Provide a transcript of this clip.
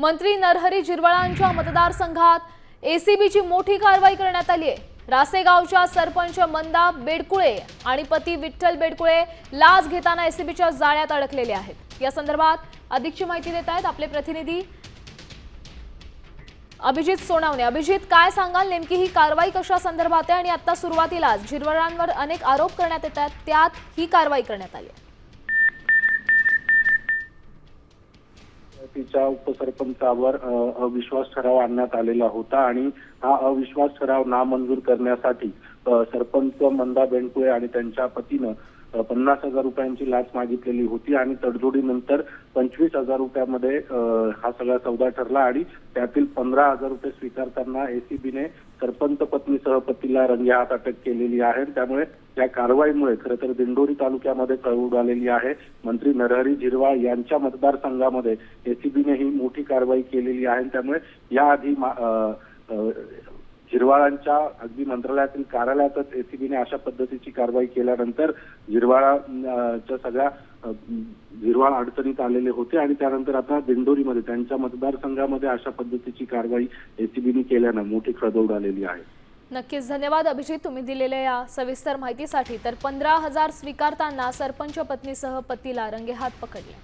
मंत्री नरहरी झिरवाळांच्या मतदारसंघात एसीबीची मोठी कारवाई करण्यात आली आहे। रासेगावच्या सरपंच मंदा बेडकुळे आणि पती विठ्ठल बेडकुळे लाच घेताना एसीबीच्या जाळ्यात अडकलेले आहेत। या संदर्भात अधिकची माहिती देत आहेत आपले प्रतिनिधी अभिजित सोनावणे। अभिजित, काय सांगाल, नेमकी ही कारवाई कशा संदर्भात आहे आणि आता सुरुवातीला झिरवाळांवर अनेक आरोप करण्यात येतात, त्यात ही कारवाई करण्यात आली आहे। तिच्या उपसरपंचावर अविश्वास ठराव आणण्यात आलेला होता आणि हा अविश्वास ठराव नामंजूर करण्यासाठी सरपंच मंदा बेंडकुळे आणि त्यांच्या पतीनं 50,000 रुपयांची लाच मागितलेली होती आणि तडजोडीनंतर 25,000 रुपयामध्ये हा सगळा सौदा ठरला आणि त्यातील 15,000 रुपये स्वीकारताना एसीबीने सरपंच पत्नीसह पतीला रंगेहात अटक केलेली आहे। त्यामुळे या कारवाईमुळे खरं तर दिंडोरी तालुक्यामध्ये खळबळ आलेली आहे। मंत्री नरहरी झिरवाळ यांच्या मतदारसंघामध्ये एसीबीने ही मोठी कारवाई केलेली आहे। त्यामुळे याआधी झिरवाळांच्या अगदी मंत्रालयातील कार्यालयातच एसीबीने अशा पद्धतीची कारवाई केल्यानंतर झिरवाळाच्या सगळ्या झिरवाळ अडचणीत आलेले होते आणि त्यानंतर आता दिंडोरीमध्ये त्यांच्या मतदारसंघामध्ये अशा पद्धतीची कारवाई एसीबीने केल्यानं मोठी खळबळ आलेली आहे। नक्कीच, धन्यवाद अभिजित, तुम्ही दिलेल्या या सविस्तर माहितीसाठी। तर 15,000 स्वीकारताना सरपंच पत्नीसह पतीला रंगेहात पकडले।